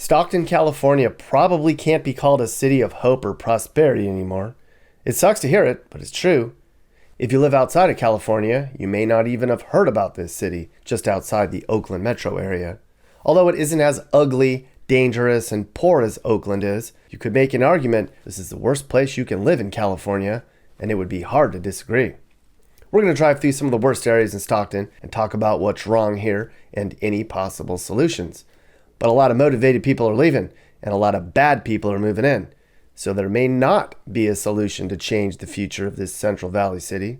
Stockton, California probably can't be called a city of hope or prosperity anymore. It sucks to hear it, but it's true. If you live outside of California, you may not even have heard about this city just outside the Oakland metro area. Although it isn't as ugly, dangerous, and poor as Oakland is, you could make an argument this is the worst place you can live in California, and it would be hard to disagree. We're going to drive through some of the worst areas in Stockton and talk about what's wrong here and any possible solutions. But a lot of motivated people are leaving, and a lot of bad people are moving in. So there may not be a solution to change the future of this Central Valley city.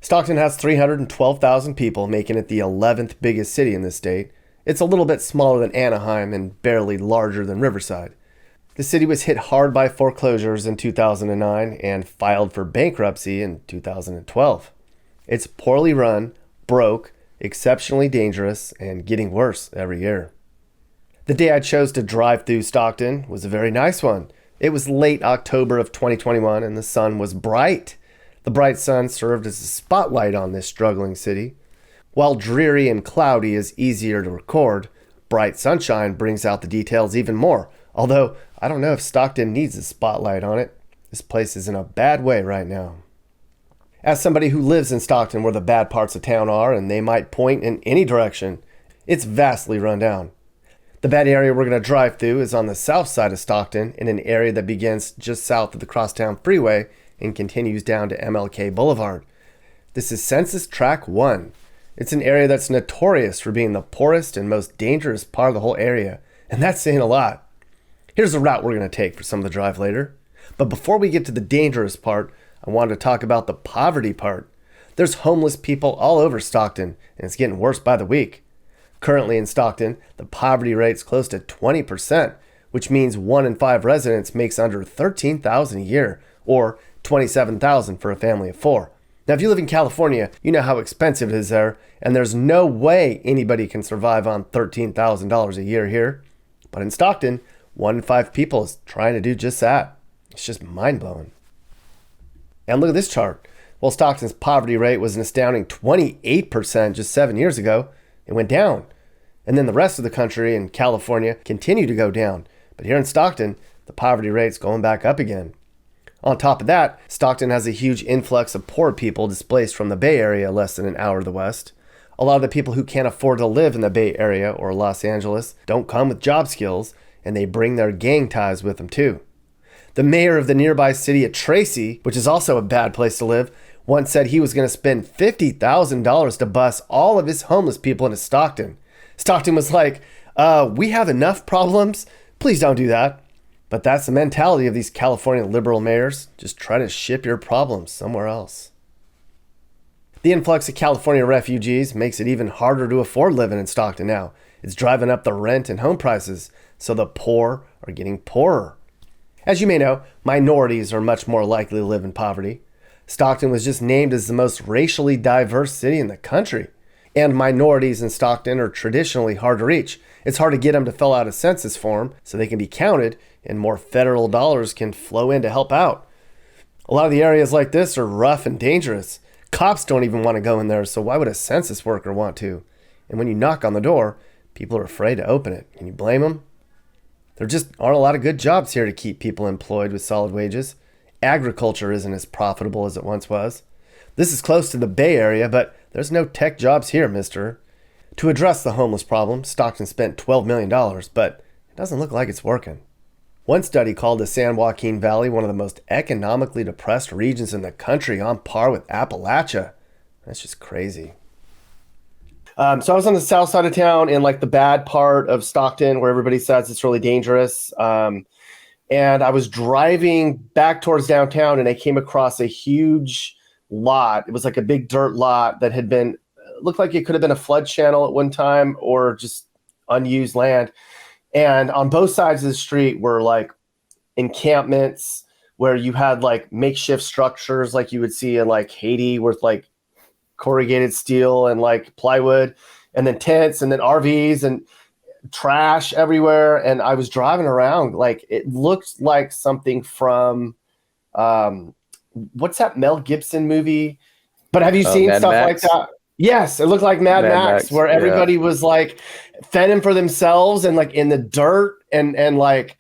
Stockton has 312,000 people, making it the 11th biggest city in the state. It's a little bit smaller than Anaheim and barely larger than Riverside. The city was hit hard by foreclosures in 2009 and filed for bankruptcy in 2012. It's poorly run, broke, exceptionally dangerous, and getting worse every year. The day I chose to drive through Stockton was a very nice one. It was late October of 2021 and the sun was bright. The bright sun served as a spotlight on this struggling city. While dreary and cloudy is easier to record, bright sunshine brings out the details even more. Although, I don't know if Stockton needs a spotlight on it. This place is in a bad way right now. As somebody who lives in Stockton where the bad parts of town are, and they might point in any direction, it's vastly run down. The bad area we're going to drive through is on the south side of Stockton in an area that begins just south of the Crosstown Freeway and continues down to MLK Boulevard. This is Census Tract 1. It's an area that's notorious for being the poorest and most dangerous part of the whole area, and that's saying a lot. Here's the route we're going to take for some of the drive later. But before we get to the dangerous part, I wanted to talk about the poverty part. There's homeless people all over Stockton, and it's getting worse by the week. Currently in Stockton, the poverty rate's close to 20%, which means 1 in 5 residents makes under $13,000 a year, or $27,000 for a family of 4. Now, if you live in California, you know how expensive it is there, and there's no way anybody can survive on $13,000 a year here. But in Stockton, 1 in 5 people is trying to do just that. It's just mind-blowing. And look at this chart. While Stockton's poverty rate was an astounding 28% just 7 years ago, it went down. And then the rest of the country and California continue to go down. But here in Stockton, the poverty rate's going back up again. On top of that, Stockton has a huge influx of poor people displaced from the Bay Area less than an hour to the west. A lot of the people who can't afford to live in the Bay Area or Los Angeles don't come with job skills, and they bring their gang ties with them too. The mayor of the nearby city of Tracy, which is also a bad place to live, once said he was going to spend $50,000 to bus all of his homeless people into Stockton. Stockton was like, we have enough problems. Please don't do that. But that's the mentality of these California liberal mayors. Just try to ship your problems somewhere else. The influx of California refugees makes it even harder to afford living in Stockton now. It's driving up the rent and home prices, so the poor are getting poorer. As you may know, minorities are much more likely to live in poverty. Stockton was just named as the most racially diverse city in the country. And minorities in Stockton are traditionally hard to reach. It's hard to get them to fill out a census form so they can be counted and more federal dollars can flow in to help out. A lot of the areas like this are rough and dangerous. Cops don't even want to go in there, so why would a census worker want to? And when you knock on the door, people are afraid to open it. Can you blame them? There just aren't a lot of good jobs here to keep people employed with solid wages. Agriculture isn't as profitable as it once was. This is close to the Bay Area, but there's no tech jobs here, mister. To address the homeless problem, Stockton spent $12 million, but it doesn't look like it's working. One study called the San Joaquin Valley one of the most economically depressed regions in the country, on par with Appalachia. That's just crazy. So I was on the south side of town in like the bad part of Stockton where everybody says it's really dangerous. And I was driving back towards downtown and I came across a huge lot. It was like a big dirt lot that had been, looked like it could have been a flood channel at one time or just unused land. And on both sides of the street were like encampments where you had like makeshift structures like you would see in like Haiti with like corrugated steel and like plywood, and then tents and then RVs and trash everywhere. And I was driving around, like it looked like something from what's that Mel Gibson movie? But have you seen Mad stuff Max? like that? Yes, it looked like Mad Max, where everybody was like fending for themselves and like in the dirt and like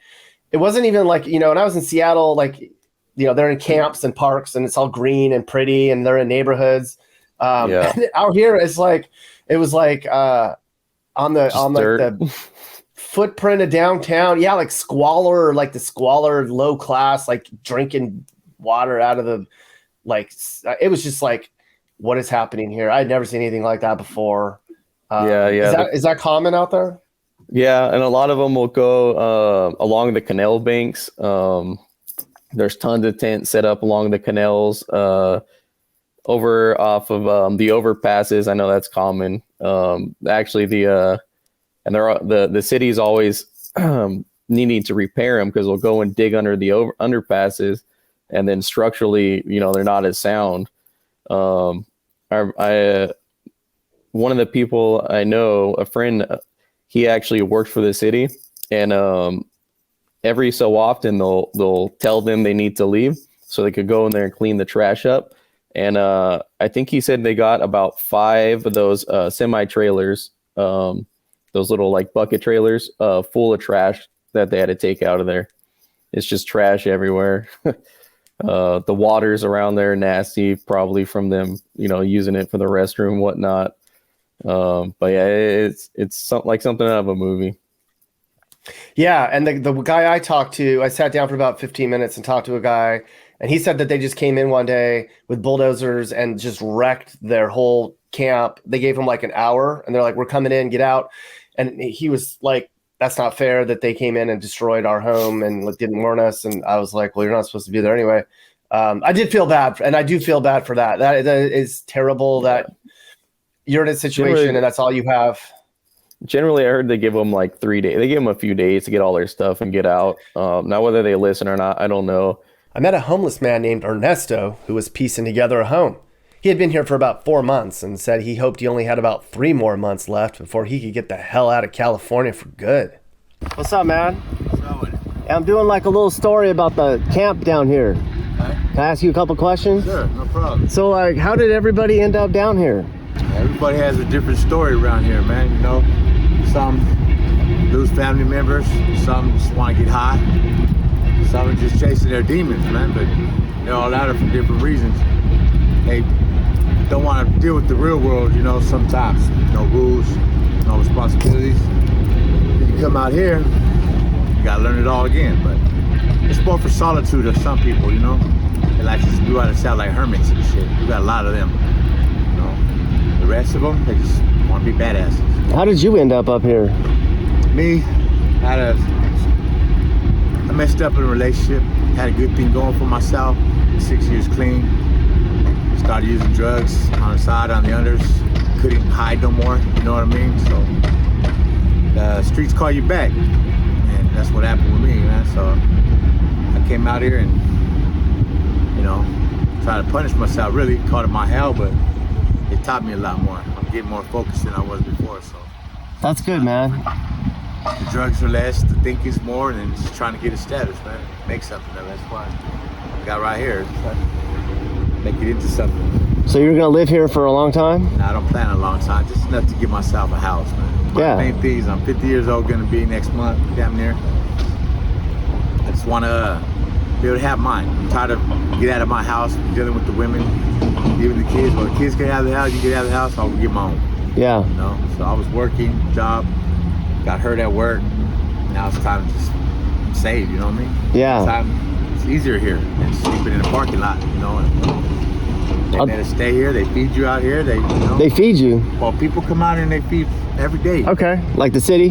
it wasn't even like, you know, when I was in Seattle, like, you know, they're in camps and parks and it's all green and pretty and they're in neighborhoods. Out here it's like it was like on like the footprint of downtown, like squalor, like the squalor low class, like drinking water out of the, like, it was just like, what is happening here? I'd never seen anything like that before. Is that common out there? Yeah, and a lot of them will go along the canal banks. There's tons of tents set up along the canals, over off of the overpasses. I know that's common. Actually, the city's always needing to repair them because they'll go and dig under the underpasses, and then structurally, you know, they're not as sound. One of the people I know, a friend, he actually worked for the city, and every so often they'll tell them they need to leave so they could go in there and clean the trash up. And I think he said they got about 5 of those semi-trailers, those little like bucket trailers, full of trash that they had to take out of there. It's just trash everywhere. The waters around there are nasty, probably from them, you know, using it for the restroom and whatnot. But yeah, it's something out of a movie. Yeah, and the guy I talked to, I sat down for about 15 minutes and talked to a guy, and he said that they just came in one day with bulldozers and just wrecked their whole camp. They gave him like an hour, and they're like, "We're coming in, get out." And he was like, "That's not fair that they came in and destroyed our home and didn't warn us." And I was like, "Well, you're not supposed to be there anyway." I did feel bad, and I do feel bad for that. That is terrible that you're in a situation and that's all you have. Generally, I heard they give them like 3 days. They give them a few days to get all their stuff and get out. Now, whether they listen or not, I don't know. I met a homeless man named Ernesto who was piecing together a home. He had been here for about 4 months and said he hoped he only had about 3 more months left before he could get the hell out of California for good. What's up, man? What's going? I'm doing like a little story about the camp down here. Okay. Can I ask you a couple questions? Sure, no problem. So, like, how did everybody end up down here? Everybody has a different story around here, man. You know, some lose family members, some just want to get high, some are just chasing their demons, man. But they're all out for different reasons. They don't want to deal with the real world, you know. Sometimes no rules, no responsibilities. You come out here, you gotta learn it all again. But it's more for solitude of some people, you know. They like to go out and sound like hermits and shit. We got a lot of them. You know, the rest of them, they just want to be badasses. How did you end up here? Me, I messed up in a relationship. Had a good thing going for myself. 6 years clean. Started using drugs on the side, on the unders. Couldn't hide no more. You know what I mean? So the streets call you back, and that's what happened with me, man. So I came out here and, you know, tried to punish myself. Really called it my hell, but it taught me a lot more. I'm getting more focused than I was before. So that's good, man. The drugs are less, the thinking's more, and then just trying to get a status, man. Make something of it. That's why I got right here. Make it into something. So you're gonna live here for a long time? No, I don't plan a long time. Just enough to give myself a house, man. My main thing is I'm 50 years old, gonna be next month, damn near. I just wanna be able to have mine. I'm tired of get out of my house, dealing with the women, giving the kids. Well, the kids get out of the house, you get out of the house, I'll get my own. Yeah. You know, so I was working, job, got hurt at work. Now it's time to just save, you know what I mean? Yeah. It's easier here than sleeping in a parking lot, you know. They let us stay here, they feed you out here, They feed you? Well, people come out here and they feed every day. Okay, like the city?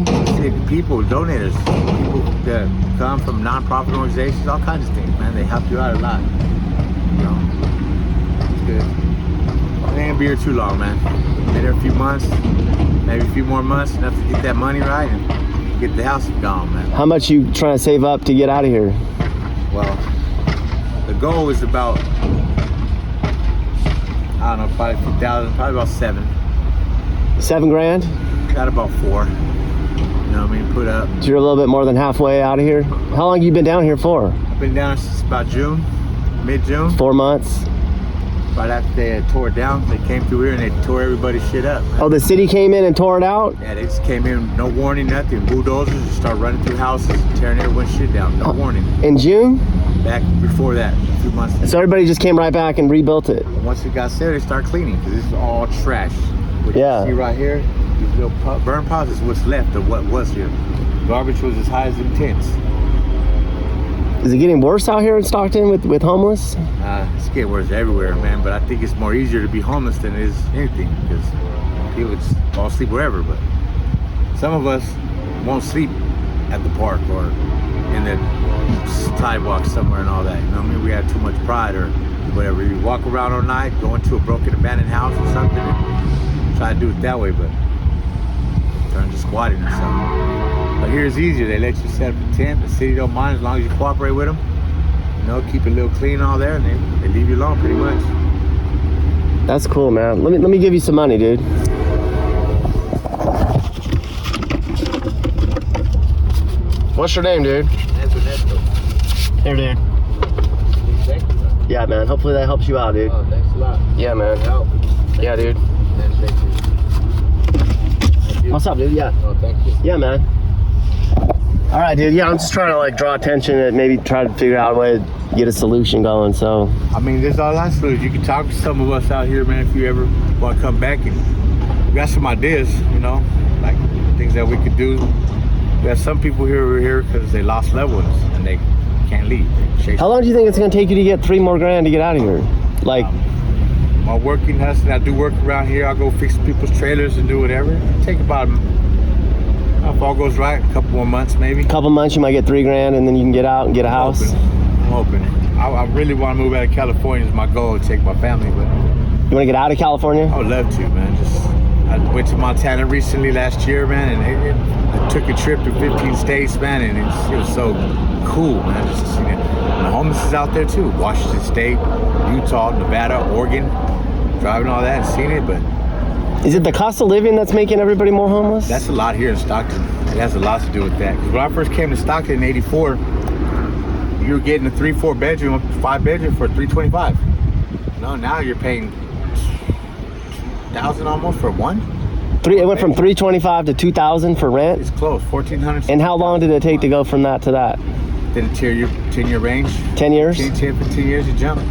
People, donators, people that come from non-profit organizations, all kinds of things, man. They help you out a lot, you know. It's good. I ain't gonna be here too long, man. Been here a few months, maybe a few more months, enough to get that money right and get the house gone, man. How much you trying to save up to get out of here? Well, the goal is about, I don't know, probably 2,000, probably about 7. 7 grand? Got about 4. You know what I mean? Put up. So you're a little bit more than halfway out of here? How long you been down here for? I've been down since about June, mid-June. 4 months? Right after they had tore it down, they came through here and they tore everybody's shit up. Man. Oh, the city came in and tore it out? Yeah, they just came in, no warning, nothing. Bulldozers just start running through houses, tearing everyone's shit down, no warning. In June? Back before that, a few months ago. So everybody just came right back and rebuilt it? Once it got set, they start cleaning, because this is all trash. What Yeah. you see right here, these little burn piles is what's left of what was here. Garbage was as high as them tents. Is it getting worse out here in Stockton with homeless? It's getting worse everywhere, man, but I think it's more easier to be homeless than it is anything, because people just fall asleep wherever, but some of us won't sleep at the park or in the sidewalk somewhere and all that, you know what I mean? We have too much pride or whatever. You walk around all night, go into a broken abandoned house or something and try to do it that way, but turn to squatting or something. But here it's easier. They let you set up a tent. The city don't mind as long as you cooperate with them. You know, keep it a little clean all there, and they leave you alone pretty much. That's cool, man. Let me give you some money, dude. What's your name, dude? Here, dude. Thank you, man. Yeah, man. Hopefully that helps you out, dude. Oh, thanks a lot. Yeah, man. Help. Yeah, dude. Thank you. What's up, dude? Yeah. Oh, thank you. Yeah, man. All right, dude. Yeah, I'm just trying to like draw attention and maybe try to figure out a way to get a solution going. So, I mean, there's all that solutions. You can talk to some of us out here, man, if you ever want to come back. And we got some ideas, you know, like things that we could do. We have some people here who are here because they lost loved ones and they can't leave. how long do you think it's gonna take you to get $3 more grand to get out of here? Like, my working hustle, I do work around here. I'll go fix people's trailers and do whatever. It'll take about, if all goes right, a couple more months maybe. a couple months, you might get $3 grand, and then you can get out and get a house. I'm hoping. I really want to move out of California. Is my goal to take my family, but You want to get out of California? I would love to, man. I went to Montana recently last year, man, and I took a trip to 15 states, man, and it was so cool, man. Just to see that. And the homeless is out there too. Washington State, Utah, Nevada, Oregon, driving all that and seeing it, but Is it the cost of living that's making everybody more homeless? that's a lot here in Stockton. It has a lot to do with that. Because when I first came to Stockton in '84, you were getting a 3-4 bedroom, 5 bedroom for $325. No, now you're paying $1,000 almost for one. It went from $325 to $2,000 for rent. It's close, $1,400. And how long did it take to go from that to that? Then a 10-year range. 10 years? 10, 15 years you jump.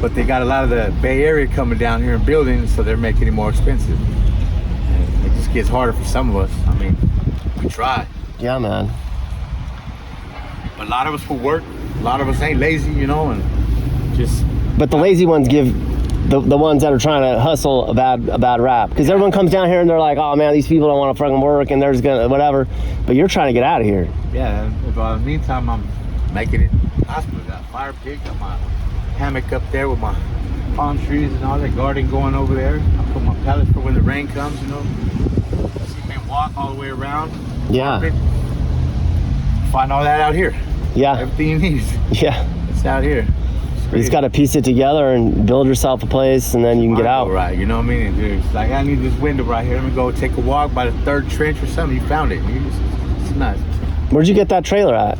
But they got a lot of the Bay Area coming down here and building, so they're making it more expensive. And it just gets harder for some of us. I mean, we try. Yeah, man. But a lot of us will work. A lot of us ain't lazy, you know, and just. But the lazy ones give the ones that are trying to hustle a bad rap, because everyone comes down here and they're like, oh man, these people don't want to fucking work and there's gonna whatever. But you're trying to get out of here. Yeah. And in the meantime, I'm making it. Hospital, got a fire pit, got my hammock up there with my palm trees and all that garden going over there. I put my pallets for when the rain comes, you know. See me walk all the way around. Yeah. Carpet. Find all that out here. Yeah. Everything you need. Yeah. It's out here. You just got to piece it together and build yourself a place, and then you can get out. Right, you know what I mean? It's like, I need this window right here. Let me go take a walk by the third trench or something. You found it. It's nice. Where'd you get that trailer at?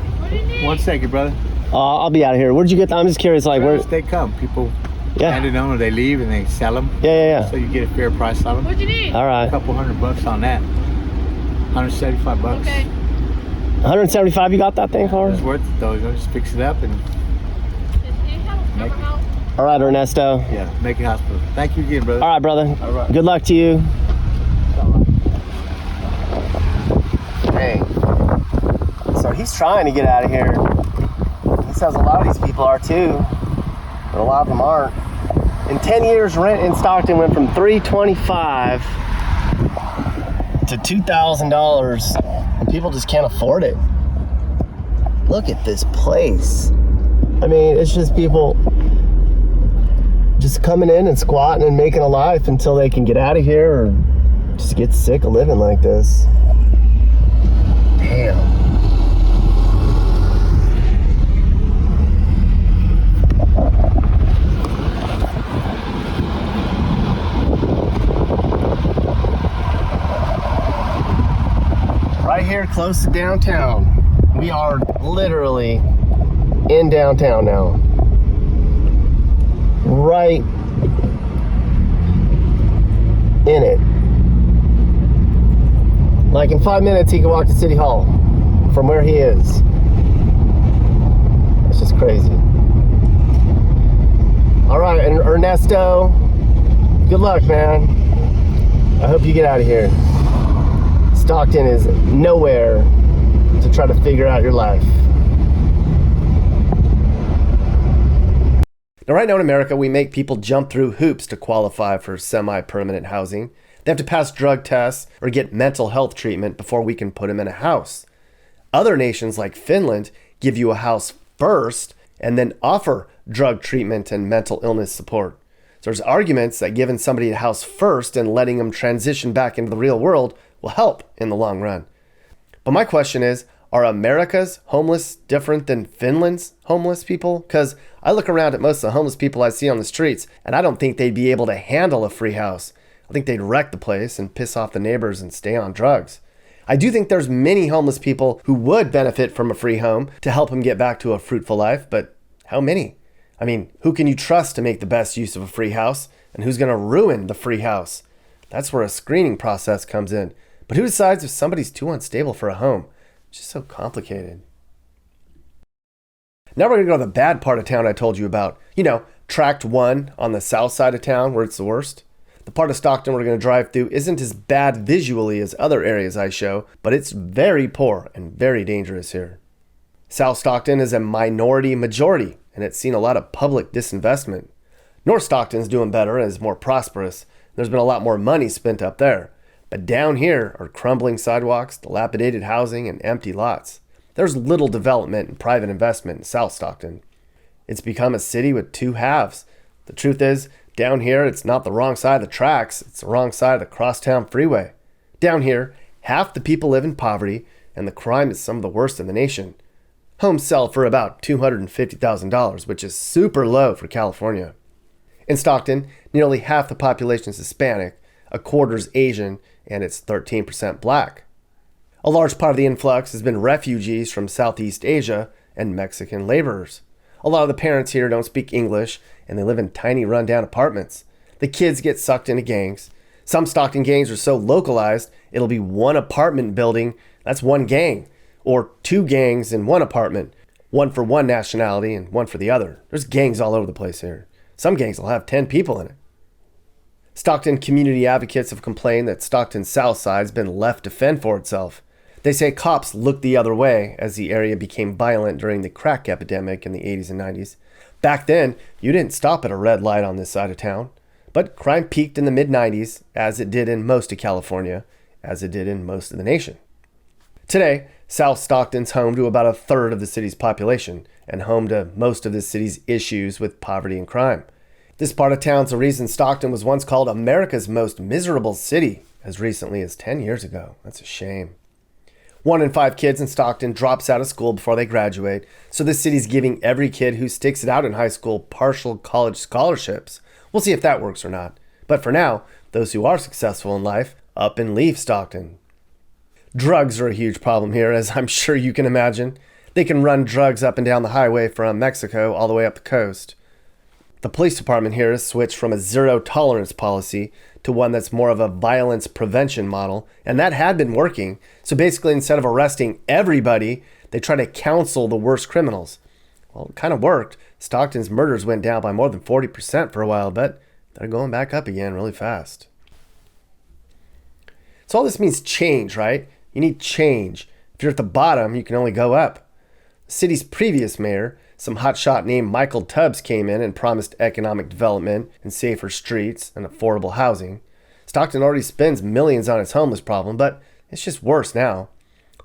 1 second, brother. I'll be out of here. Where'd you get that? I'm just curious, like where? They come. People Yeah. hand it on or they leave and they sell them. Yeah. So you get a fair price on them. What'd you need? All A right. couple $100 on that. $175. Okay. 175. You got that thing for? It's worth it though. You know, just fix it up and Make- All right, Ernesto. yeah, make it hospital. Thank you again, brother. All right, brother. All right. Good luck to you. Hey. So he's trying to get out of here. He says a lot of these people are too, but a lot of them aren't. In 10 years, rent in Stockton went from $325 to $2,000, and people just can't afford it. Look at this place. I mean, it's just people just coming in and squatting and making a life until they can get out of here or just get sick of living like this. Damn. Right here close to downtown. We are literally in downtown now. Right in it. Like in 5 minutes, he can walk to City Hall from where he is. It's just crazy. All right, and Ernesto, good luck, man. I hope you get out of here. Stockton is nowhere to try to figure out your life. Now, right now in America, we make people jump through hoops to qualify for semi-permanent housing. They have to pass drug tests or get mental health treatment before we can put them in a house. Other nations like Finland give you a house first and then offer drug treatment and mental illness support. So there's arguments that giving somebody a house first and letting them transition back into the real world will help in the long run. But my question is, are America's homeless different than Finland's homeless people? Because I look around at most of the homeless people I see on the streets, and I don't think they'd be able to handle a free house. I think they'd wreck the place and piss off the neighbors and stay on drugs. I do think there's many homeless people who would benefit from a free home to help them get back to a fruitful life, but how many? I mean, who can you trust to make the best use of a free house? And who's going to ruin the free house? That's where a screening process comes in. But who decides if somebody's too unstable for a home? It's just so complicated. Now we're going to go to the bad part of town I told you about. You know, Tract 1 on the south side of town where it's the worst. The part of Stockton we're going to drive through isn't as bad visually as other areas I show, but it's very poor and very dangerous here. South Stockton is a minority majority, and it's seen a lot of public disinvestment. North Stockton's doing better and is more prosperous. There's been a lot more money spent up there. But down here are crumbling sidewalks, dilapidated housing, and empty lots. There's little development and private investment in South Stockton. It's become a city with two halves. The truth is, down here, it's not the wrong side of the tracks, it's the wrong side of the crosstown freeway. Down here, half the people live in poverty, and the crime is some of the worst in the nation. Homes sell for about $250,000, which is super low for California. In Stockton, nearly half the population is Hispanic, a quarter's Asian, and it's 13% black. A large part of the influx has been refugees from Southeast Asia and Mexican laborers. A lot of the parents here don't speak English, and they live in tiny rundown apartments. The kids get sucked into gangs. Some Stockton gangs are so localized, it'll be one apartment building, that's one gang, or two gangs in one apartment, one for one nationality and one for the other. There's gangs all over the place here. Some gangs will have 10 people in it. Stockton community advocates have complained that Stockton's south side has been left to fend for itself. They say cops looked the other way as the area became violent during the crack epidemic in the 80s and 90s. Back then, you didn't stop at a red light on this side of town. But crime peaked in the mid-90s, as it did in most of California, as it did in most of the nation. Today, South Stockton's home to about a third of the city's population and home to most of the city's issues with poverty and crime. This part of town's the reason Stockton was once called America's most miserable city as recently as 10 years ago. That's a shame. 1 in 5 kids in Stockton drops out of school before they graduate, so the city's giving every kid who sticks it out in high school partial college scholarships. We'll see if that works or not. But for now, those who are successful in life up and leave Stockton. Drugs are a huge problem here, as I'm sure you can imagine. They can run drugs up and down the highway from Mexico all the way up the coast. The police department here has switched from a zero-tolerance policy to one that's more of a violence prevention model, and that had been working. So basically, instead of arresting everybody, they try to counsel the worst criminals. Well, it kind of worked. Stockton's murders went down by more than 40% for a while, but they're going back up again really fast. So all this means change, right? You need change. If you're at the bottom, you can only go up. The city's previous mayor, some hotshot named Michael Tubbs, came in and promised economic development and safer streets and affordable housing. Stockton already spends millions on its homeless problem, but it's just worse now.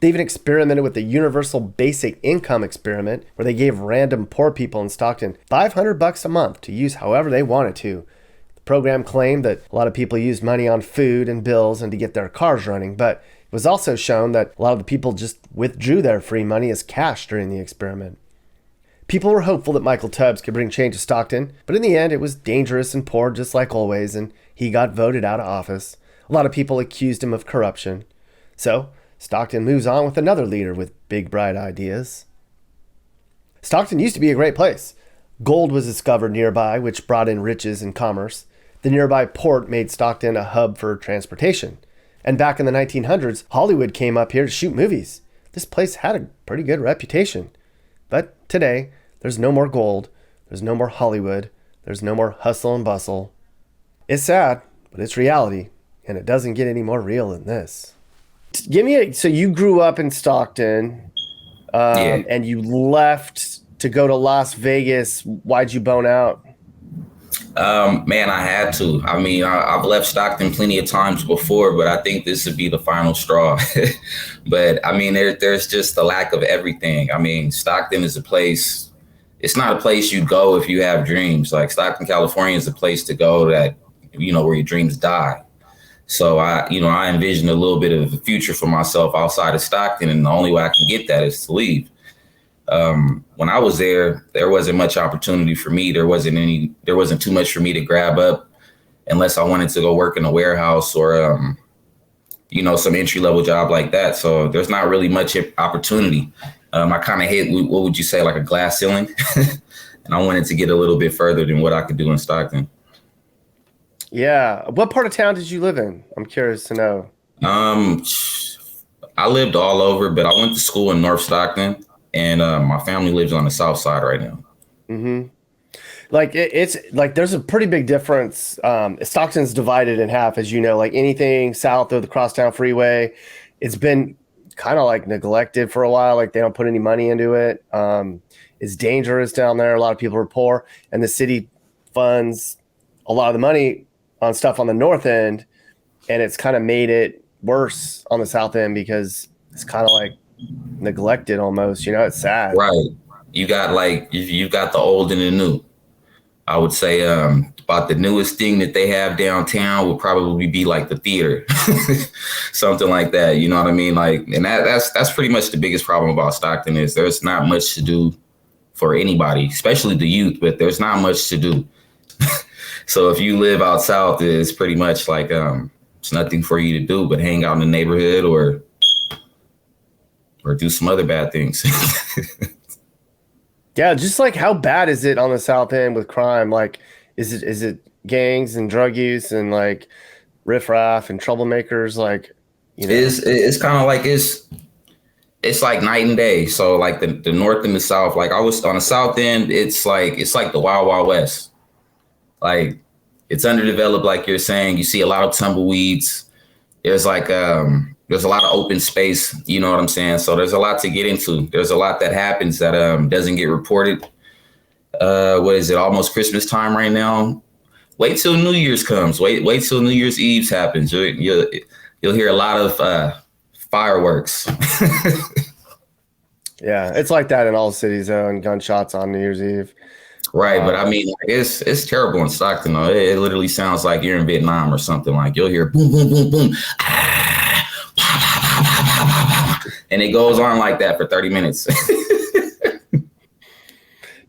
They even experimented with the universal basic income experiment, where they gave random poor people in Stockton $500 a month to use however they wanted to. The program claimed that a lot of people used money on food and bills and to get their cars running, but it was also shown that a lot of the people just withdrew their free money as cash during the experiment. People were hopeful that Michael Tubbs could bring change to Stockton, but in the end it was dangerous and poor just like always, and he got voted out of office. A lot of people accused him of corruption. So Stockton moves on with another leader with big, bright ideas. Stockton used to be a great place. Gold was discovered nearby, which brought in riches and commerce. The nearby port made Stockton a hub for transportation. And back in the 1900s, Hollywood came up here to shoot movies. This place had a pretty good reputation. But today, there's no more gold, there's no more Hollywood, there's no more hustle and bustle. It's sad, but it's reality, and it doesn't get any more real than this. So you grew up in Stockton, and you left to go to Las Vegas. Why'd you bone out? Man, I had to. I mean, I've left Stockton plenty of times before, but I think this would be the final straw. But I mean, there's just a lack of everything. I mean, Stockton is a place. It's not a place you go if you have dreams. Like Stockton, California is a place to go that, where your dreams die. So I envision a little bit of a future for myself outside of Stockton, and the only way I can get that is to leave. When I was there wasn't much opportunity for me. There wasn't too much for me to grab up unless I wanted to go work in a warehouse or, some entry level job like that. So there's not really much opportunity. I kind of hit, what would you say, like a glass ceiling? And I wanted to get a little bit further than what I could do in Stockton. Yeah. What part of town did you live in? I'm curious to know. I lived all over, but I went to school in North Stockton, and my family lives on the south side right now. Mm-hmm. Like it's like there's a pretty big difference. Stockton's divided in half, as you know. Like anything south of the Crosstown Freeway, it's been kind of like neglected for a while. Like they don't put any money into it. It's dangerous down there. A lot of people are poor, and the city funds a lot of the money on stuff on the north end, and it's kind of made it worse on the south end because it's kind of like neglected almost. It's sad. Right. You got the old and the new. I would say about the newest thing that they have downtown would probably be like the theater, something like that. You know what I mean? Like, and that's pretty much the biggest problem about Stockton is there's not much to do for anybody, especially the youth, but there's not much to do. So if you live out south, it's pretty much like it's nothing for you to do but hang out in the neighborhood or do some other bad things. Yeah, just like how bad is it on the south end with crime? Like, is it gangs and drug use and like riffraff and troublemakers? Like, it's kind of like it's like night and day. So like the north and the south. Like I was on the south end, it's like the Wild Wild West. Like it's underdeveloped, like you're saying. You see a lot of tumbleweeds. There's like there's a lot of open space, you know what I'm saying? So there's a lot to get into. There's a lot that happens that doesn't get reported. What is it? Almost Christmas time right now. Wait till New Year's comes. Wait till New Year's Eve happens. You'll hear a lot of fireworks. Yeah, it's like that in all cities, though, and gunshots on New Year's Eve. Right, but I mean, it's terrible in Stockton, though. It literally sounds like you're in Vietnam or something. Like you'll hear boom, boom, boom, boom, and it goes on like that for 30 minutes.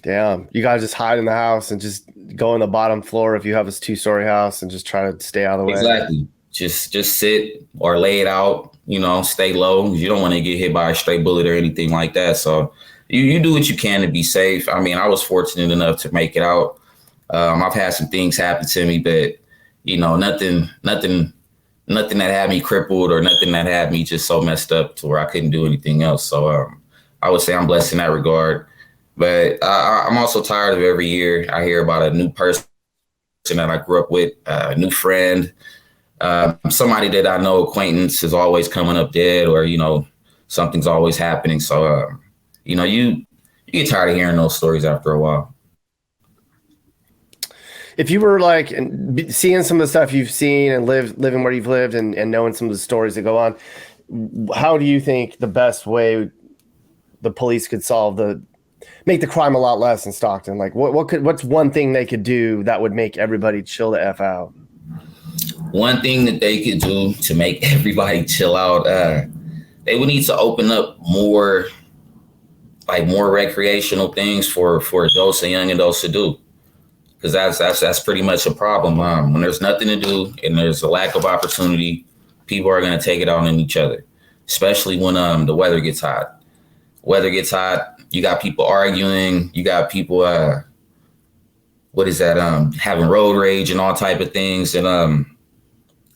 Damn, you gotta just hide in the house and just go on the bottom floor if you have a 2-story house and just try to stay out of the way. Exactly. Just sit or lay it out. Stay low. You don't want to get hit by a stray bullet or anything like that. So you do what you can to be safe. I mean, I was fortunate enough to make it out. I've had some things happen to me, but nothing that had me crippled or nothing that had me just so messed up to where I couldn't do anything else. So I would say I'm blessed in that regard. But I'm also tired of every year I hear about a new person that I grew up with, a new friend, somebody that I know, acquaintance is always coming up dead or, something's always happening. So, you get tired of hearing those stories after a while. If you were like seeing some of the stuff you've seen and living where you've lived and knowing some of the stories that go on, how do you think the best way the police could make the crime a lot less in Stockton? Like what's one thing they could do that would make everybody chill the F out? One thing that they could do to make everybody chill out, they would need to open up more recreational things for adults and young adults to do. Because that's pretty much a problem. When there's nothing to do and there's a lack of opportunity, people are going to take it out on each other, especially when the weather gets hot. You got people arguing. You got people what is that? Having road rage and all type of things. And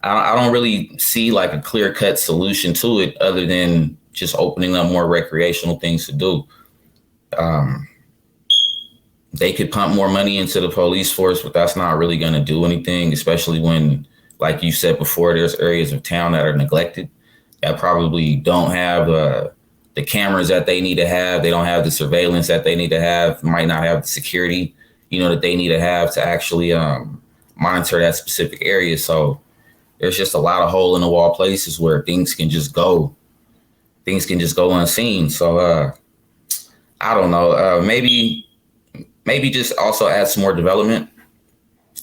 I don't really see like a clear cut solution to it other than just opening up more recreational things to do. They could pump more money into the police force, but that's not really going to do anything, especially when, like you said before, there's areas of town that are neglected that probably don't have the cameras that they need to have. They don't have the surveillance that they need to have, might not have the security, that they need to have to actually monitor that specific area. So there's just a lot of hole in the wall places where things can just go unseen. So I don't know, maybe just also add some more development,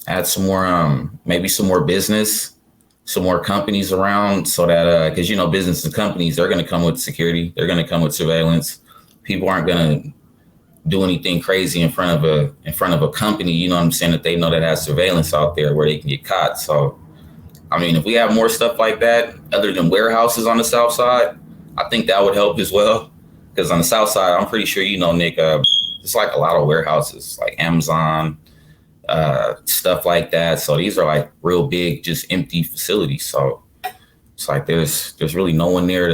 add some more, maybe some more business, some more companies around, so that, because, business and companies, they're going to come with security. They're going to come with surveillance. People aren't going to do anything crazy in front of a company, you know what I'm saying, that they know that has surveillance out there where they can get caught. So, I mean, if we have more stuff like that, other than warehouses on the south side, I think that would help as well. Because on the south side, I'm pretty sure, Nick, it's like a lot of warehouses, like Amazon, stuff like that. So these are like real big, just empty facilities. So it's like there's really no one there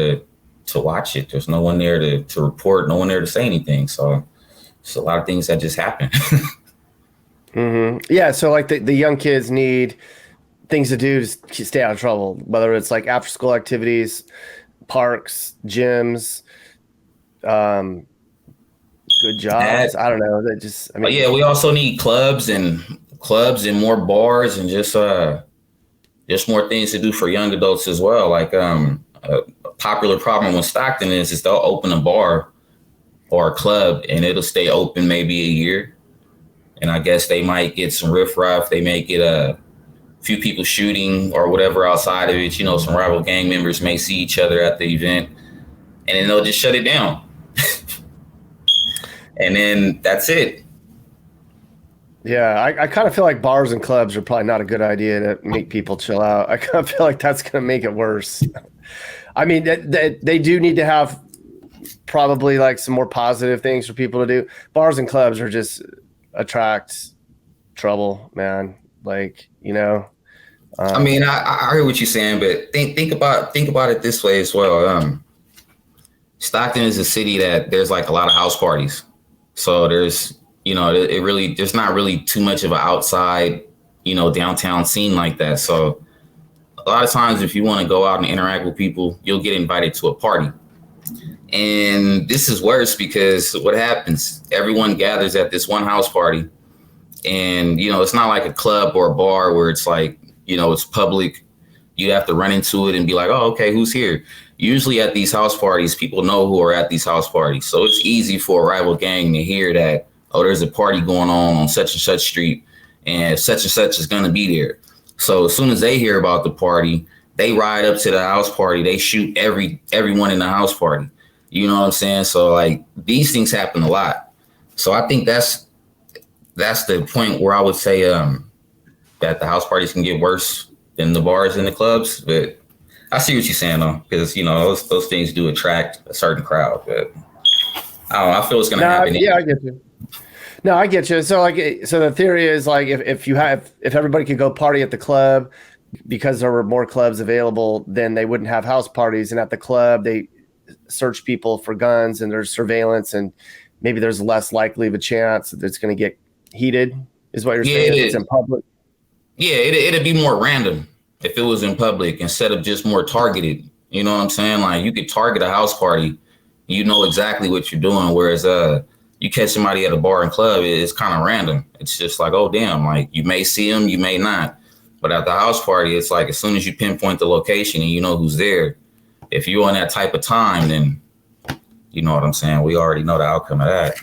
to watch it. There's no one there to report, no one there to say anything. So it's a lot of things that just happen. Mm-hmm. Yeah. So like the young kids need things to do to stay out of trouble, whether it's like after school activities, parks, gyms, good jobs. I don't know. That just, I mean, yeah, we also need clubs and more bars and just more things to do for young adults as well. Like a popular problem with Stockton is they'll open a bar or a club and it'll stay open maybe a year. And I guess they might get some riffraff. They may get a few people shooting or whatever outside of it. Some rival gang members may see each other at the event and then they'll just shut it down. And then that's it. Yeah, I kind of feel like bars and clubs are probably not a good idea to make people chill out. I kind of feel like that's going to make it worse. I mean, they do need to have probably like some more positive things for people to do. Bars and clubs are just attract trouble, man. Like, I mean, I hear what you're saying, but think about it this way as well. Stockton is a city that there's like a lot of house parties. So there's, there's not really too much of an outside, downtown scene like that. So a lot of times if you want to go out and interact with people, you'll get invited to a party. And this is worse because what happens? Everyone gathers at this one house party. And, it's not like a club or a bar where it's like, it's public. You have to run into it and be like, oh, okay, who's here? Usually at these house parties, people know who are at these house parties. So it's easy for a rival gang to hear that, oh, there's a party going on such and such street and such is going to be there. So as soon as they hear about the party, they ride up to the house party. They shoot everyone in the house party. You know what I'm saying? So like these things happen a lot. So I think that's the point where I would say that the house parties can get worse than the bars and the clubs. But I see what you're saying though, because those things do attract a certain crowd. But I don't know. I feel it's gonna happen. Yeah, I get you. No, I get you. So the theory is like if everybody could go party at the club because there were more clubs available, then they wouldn't have house parties. And at the club, they search people for guns and there's surveillance and maybe there's less likely of a chance that it's going to get heated. Is what you're saying? If it's in public. Yeah, it'd be more random if it was in public instead of just more targeted. You know what I'm saying? Like you could target a house party, you know exactly what you're doing. Whereas you catch somebody at a bar and club, it's kind of random. It's just like, oh damn, like you may see them, you may not. But at the house party, it's like as soon as you pinpoint the location and you know who's there, if you're on that type of time, then you know what I'm saying? We already know the outcome of that.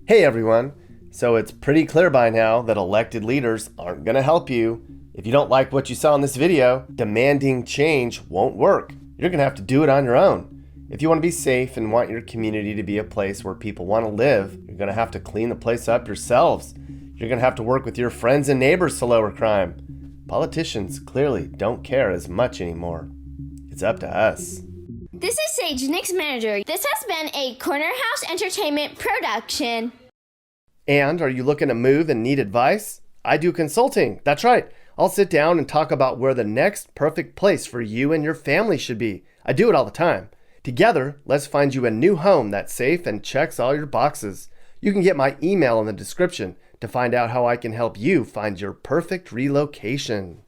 Hey everyone. So it's pretty clear by now that elected leaders aren't going to help you. If you don't like what you saw in this video, demanding change won't work. You're going to have to do it on your own. If you want to be safe and want your community to be a place where people want to live, you're going to have to clean the place up yourselves. You're You're going to have to work with your friends and neighbors to lower crime. Politicians clearly don't care as much anymore. It's up to us. This is Sage, Nick's manager. This has been a Corner House Entertainment production. And are you looking to move and need advice? I do consulting. That's right. I'll sit down and talk about where the next perfect place for you and your family should be. I do it all the time. Together, let's find you a new home that's safe and checks all your boxes. You can get my email in the description to find out how I can help you find your perfect relocation.